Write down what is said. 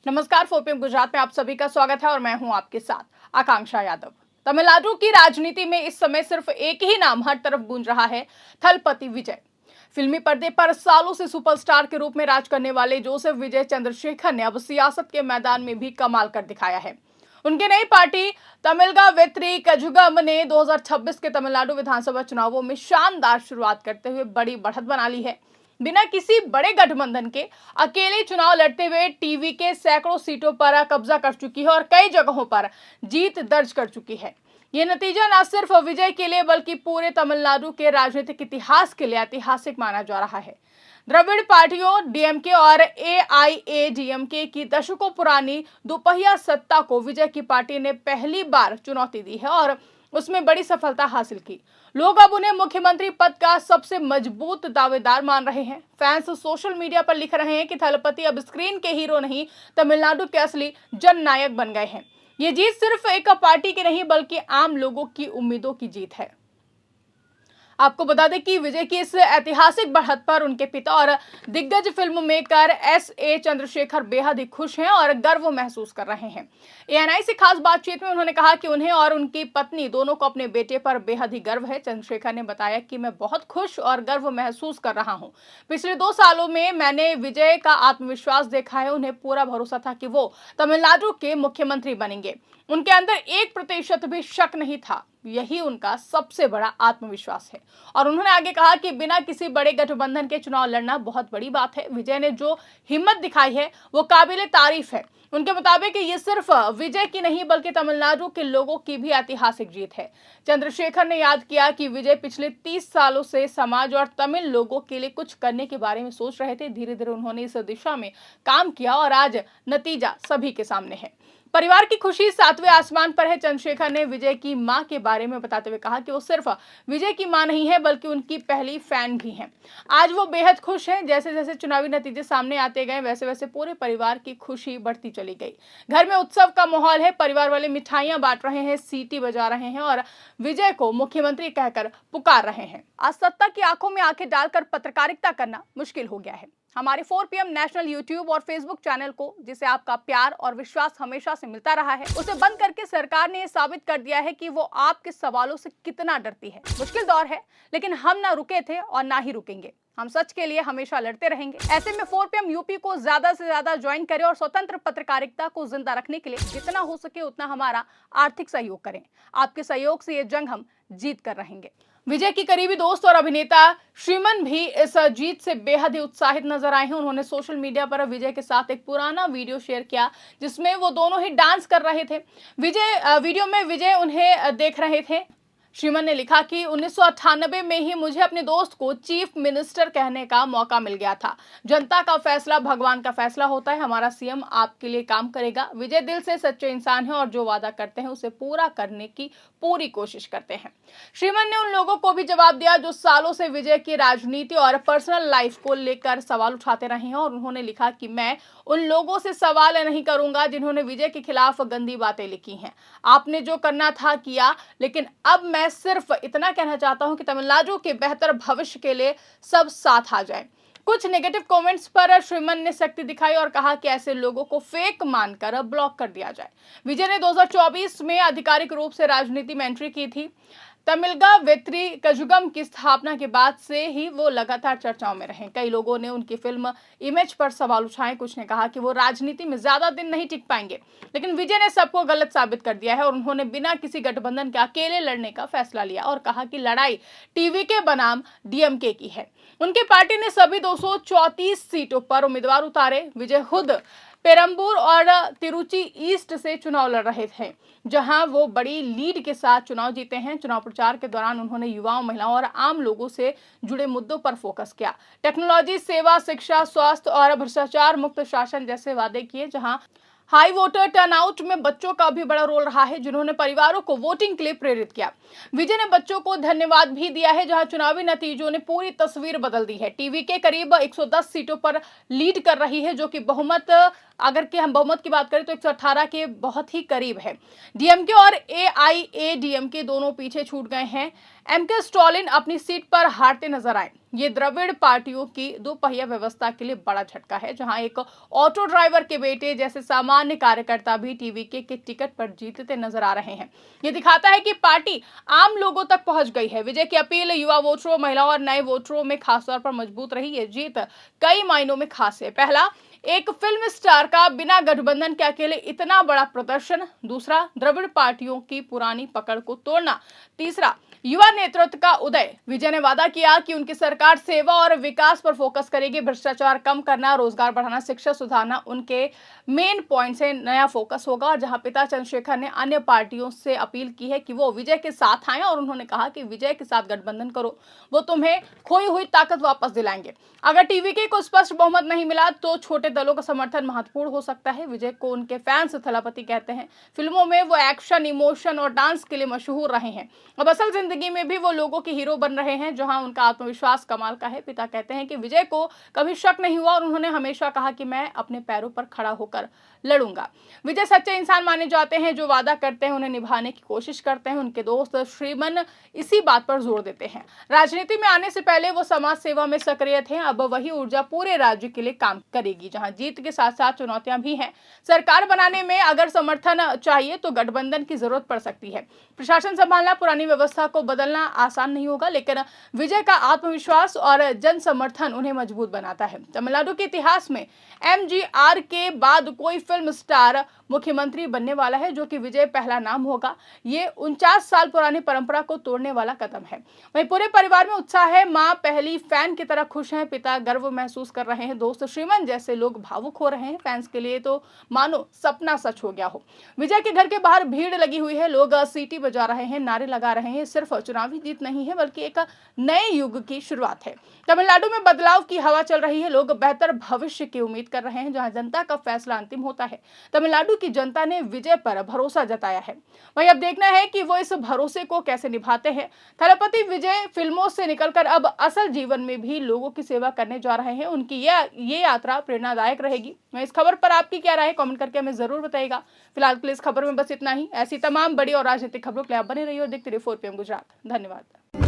नमस्कार, 4PM गुजरात में आप सभी का स्वागत है और मैं हूं आपके साथ आकांक्षा यादव। तमिलनाडु की राजनीति में इस समय सिर्फ एक ही नाम हर तरफ गूंज रहा है, थलपति विजय। फिल्मी पर्दे पर सालों से सुपरस्टार के रूप में राज करने वाले जोसेफ विजय चंद्रशेखर ने अब सियासत के मैदान में भी कमाल कर दिखाया है। उनकी नई पार्टी तमिलगा वेत्री कजुगम ने 2026 के तमिलनाडु विधानसभा चुनावों में शानदार शुरुआत करते हुए बड़ी बढ़त बना ली है। बिना किसी बड़े गठबंधन के अकेले चुनाव लड़ते हुए टीवी के सैकड़ों सीटों पर कब्जा कर चुकी है और कई जगहों पर जीत दर्ज कर चुकी है। ये नतीजा न सिर्फ विजय के लिए बल्कि पूरे तमिलनाडु के राजनीतिक इतिहास के लिए ऐतिहासिक माना जा रहा है। द्रविड़ पार्टियों डीएमके और एआईएडीएमके की दशकों पुरानी दोपहिया सत्ता को विजय की पार्टी ने पहली बार चुनौती दी है और उसमें बड़ी सफलता हासिल की। लोग अब उन्हें मुख्यमंत्री पद का सबसे मजबूत दावेदार मान रहे हैं। फैंस सोशल मीडिया पर लिख रहे हैं कि थलपति अब स्क्रीन के हीरो नहीं, तमिलनाडु के असली जननायक बन गए हैं। ये जीत सिर्फ एक पार्टी की नहीं बल्कि आम लोगों की उम्मीदों की जीत है। आपको बता दें कि विजय की इस ऐतिहासिक बढ़त पर उनके पिता और दिग्गज फिल्म मेकर एस.ए. चंद्रशेखर बेहद ही खुश हैं और गर्व महसूस कर रहे हैं। एएनआई से खास बातचीत में उन्होंने कहा कि उन्हें और उनकी पत्नी दोनों को अपने बेटे पर बेहद ही गर्व है। चंद्रशेखर ने बताया कि मैं बहुत खुश और गर्व महसूस कर रहा हूं। पिछले 2 सालों में मैंने विजय का आत्मविश्वास देखा है। उन्हें पूरा भरोसा था कि वो तमिलनाडु के मुख्यमंत्री बनेंगे। उनके अंदर 1% भी शक नहीं था। यही उनका सबसे बड़ा आत्मविश्वास है। और उन्होंने आगे कहा कि बिना किसी बड़े गठबंधन के चुनाव लड़ना बहुत बड़ी बात है। विजय ने जो हिम्मत दिखाई है वो काबिले तारीफ है। उनके मुताबिक ये सिर्फ विजय की नहीं बल्कि तमिलनाडु के लोगों की भी ऐतिहासिक जीत है। चंद्रशेखर ने याद किया कि विजय पिछले 30 सालों से समाज और तमिल लोगों के लिए कुछ करने के बारे में सोच रहे थे। धीरे धीरे उन्होंने इस दिशा में काम किया और आज नतीजा सभी के सामने है। परिवार की खुशी 7वें आसमान पर है। चंद्रशेखर ने विजय की मां के बारे में बताते हुए कहा कि वो सिर्फ विजय की मां नहीं है बल्कि उनकी पहली फैन भी हैं। आज वो बेहद खुश हैं। जैसे जैसे चुनावी नतीजे सामने आते गए वैसे वैसे पूरे परिवार की खुशी बढ़ती चली गई। घर में उत्सव का माहौल है। परिवार वाले मिठाइयां बांट रहे हैं, सीटी बजा रहे हैं और विजय को मुख्यमंत्री कहकर पुकार रहे हैं। आज सत्ता की आंखों में आंखें डालकर पत्रकारिता करना मुश्किल हो गया है। हमारे 4PM नेशनल यूट्यूब और फेसबुक चैनल को, जिसे आपका प्यार और विश्वास हमेशा से मिलता रहा है, उसे बंद करके सरकार ने यह साबित कर दिया है कि वो आपके सवालों से कितना डरती है। मुश्किल दौर है, लेकिन हम ना रुके थे और ना ही रुकेंगे। हम सच के लिए हमेशा लड़ते रहेंगे। ऐसे में 4PM यूपी को ज्यादा से ज्यादा ज्वाइन करें और स्वतंत्र पत्रकारिता को जिंदा रखने के लिए जितना हो सके उतना हमारा आर्थिक सहयोग करें। आपके सहयोग से ये जंग हम जीत कर रहेंगे। विजय की करीबी दोस्त और अभिनेता श्रीमन भी इस जीत से बेहद ही उत्साहित नजर आए हैं। उन्होंने सोशल मीडिया पर विजय के साथ एक पुराना वीडियो शेयर किया जिसमें वो दोनों ही डांस कर रहे थे। वीडियो में विजय उन्हें देख रहे थे। श्रीमन ने लिखा कि 1998 में ही मुझे अपने दोस्त को चीफ मिनिस्टर कहने का मौका मिल गया था। जनता का फैसला भगवान का फैसला होता है। हमारा सीएम आपके लिए काम करेगा। विजय दिल से सच्चे इंसान है और जो वादा करते हैं उसे पूरा करने की पूरी कोशिश करते हैं। श्रीमन ने उन लोगों को भी जवाब दिया जो सालों से विजय की राजनीति और पर्सनल लाइफ को लेकर सवाल उठाते रहे हैं और उन्होंने लिखा कि मैं उन लोगों से सवाल नहीं करूंगा जिन्होंने विजय के खिलाफ गंदी बातें लिखी हैं। आपने जो करना था किया, लेकिन अब मैं सिर्फ इतना कहना चाहता हूं कि तमिलनाडु के बेहतर भविष्य के लिए सब साथ आ जाएं। कुछ नेगेटिव कमेंट्स पर श्रीमन ने सख्ती दिखाई और कहा कि ऐसे लोगों को फेक मानकर ब्लॉक कर दिया जाए। विजय ने 2024 में आधिकारिक रूप से राजनीति में एंट्री की थी। तमिलगा वेत्री कजुगम की स्थापना के बाद से ही वो लगातार चर्चाओं में रहे। कई लोगों ने उनकी फिल्म इमेज पर सवाल उठाए। कुछ ने कहा कि वो राजनीति में ज्यादा दिन नहीं टिक पाएंगे, लेकिन विजय ने सबको गलत साबित कर दिया है और उन्होंने बिना किसी गठबंधन के अकेले लड़ने का फैसला लिया और कहा कि लड़ाई टीवीके बनाम डीएमके की है। उनकी पार्टी ने सभी 234 सीटों पर उम्मीदवार उतारे। विजय खुद पेरंबूर और तिरुचि ईस्ट से चुनाव लड़ रहे थे, जहां वो बड़ी लीड के साथ चुनाव जीते हैं। चुनाव प्रचार के दौरान उन्होंने युवाओं, महिलाओं और आम लोगों से जुड़े मुद्दों पर फोकस किया। टेक्नोलॉजी, सेवा, शिक्षा, स्वास्थ्य और भ्रष्टाचार मुक्त शासन जैसे वादे किए। जहां हाई वोटर टर्नआउट में बच्चों का भी बड़ा रोल रहा है, जिन्होंने परिवारों को वोटिंग के लिए प्रेरित किया। विजय ने बच्चों को धन्यवाद भी दिया है। जहां चुनावी नतीजों ने पूरी तस्वीर बदल दी है। टीवी के करीब 110 सीटों पर लीड कर रही है, जो कि बहुमत, अगर कि हम बहुमत की बात करें तो 118 के बहुत ही करीब है। डीएमके और एआईएडीएमके दोनों पीछे छूट गए हैं। एमके स्टालिन अपनी सीट पर हारते नजर आए। ये द्रविड़ पार्टियों की दोपहिया व्यवस्था के लिए बड़ा झटका है, जहां एक ऑटो ड्राइवर के बेटे जैसे सामान्य कार्यकर्ता भी टीवी के टिकट पर जीतते नजर आ रहे हैं। ये दिखाता है कि पार्टी आम लोगों तक पहुंच गई है। विजय की अपील युवा वोटरों, महिलाओं और नए वोटरों में खासतौर पर मजबूत रही। ये जीत कई मायनों में खास है। पहला, एक फिल्म स्टार का बिना गठबंधन के अकेले इतना बड़ा प्रदर्शन। दूसरा, द्रविड़ पार्टियों की पुरानी पकड़ को तोड़ना। तीसरा, युवा नेतृत्व का उदय। विजय ने वादा किया कि उनकी सरकार सेवा और विकास पर फोकस करेगी। भ्रष्टाचार कम करना, रोजगार बढ़ाना, शिक्षा सुधारना उनके मेन पॉइंट से नया फोकस होगा। और जहां पिता चंद्रशेखर ने अन्य पार्टियों से अपील की है कि वो विजय के साथ आए, और उन्होंने कहा कि विजय के साथ गठबंधन करो, वो तुम्हें खोई हुई ताकत वापस दिलाएंगे। अगर टीवीके को स्पष्ट बहुमत नहीं मिला तो छोटे दलों का समर्थन महत्वपूर्ण हो सकता है। विजय को उनके फैंस थलापति कहते हैं। फिल्मों में वो एक्शन, इमोशन और डांस के लिए मशहूर रहे हैं। अब असल जिंदगी में भी वो लोगों के हीरो बन रहे हैं, जहां उनका आत्मविश्वास कमाल का है। पिता कहते हैं कि विजय को कभी शक नहीं हुआ और उन्होंने हमेशा कहा कि मैं अपने पैरों पर खड़ा होकर लड़ूंगा। विजय सच्चे इंसान माने जाते हैं, जो वादा करते हैं उन्हें निभाने की कोशिश करते हैं। उनके दोस्त श्रीमन इसी बात पर जोर देते हैं। राजनीति में आने से पहले वो समाज सेवा में सक्रिय थे। अब वही ऊर्जा पूरे राज्य के लिए काम करेगी। जहां जीत के साथ साथ चुनौतियां भी हैं। सरकार बनाने में अगर समर्थन चाहिए तो गठबंधन की जरूरत पड़ सकती है। प्रशासन संभालना, पुरानी व्यवस्था को बदलना आसान नहीं होगा, लेकिन विजय का आत्मविश्वास और जन समर्थन उन्हें मजबूत बनाता है। तमिलनाडु के इतिहास में एमजीआर के बाद कोई फिल्म स्टार मुख्यमंत्री बनने वाला है, जो कि विजय पहला नाम होगा। ये 49 साल पुरानी परंपरा को तोड़ने वाला कदम है। वहीं पूरे परिवार में उत्साह है। मां पहली फैन की तरह खुश हैं, पिता गर्व महसूस कर रहे हैं, दोस्त श्रीमन जैसे लोग भावुक हो रहे हैं। फैंस के लिए तो मानो सपना सच हो गया हो। विजय के घर के बाहर भीड़ लगी हुई है, लोग सीटी बजा रहे हैं, नारे लगा रहे हैं। सिर्फ चुनावी जीत नहीं है, बल्कि एक नए युग की शुरुआत है। तमिलनाडु में बदलाव की हवा चल रही है। लोग बेहतर भविष्य की उम्मीद कर रहे हैं, जहां जनता का फैसला अंतिम होता है। तमिलनाडु की जनता ने विजय पर भरोसा जताया है। वहीं अब देखना है कि वो इस भरोसे को कैसे निभाते हैं। थलपति विजय फिल्मों से निकलकर अब असल जीवन में भी लोगों की सेवा करने जा रहे हैं। उनकी ये यात्रा प्रेरणादायक रहेगी। मैं इस खबर पर आपकी क्या राय है, कमेंट करके हमें जरूर बताइएगा। फिलहाल के लिए इस खबर में बस इतना ही। ऐसी तमाम बड़ी और राजनीतिक खबरों के लिए आप बने रहिए और देखते रहिए 4PM गुजरात। धन्यवाद।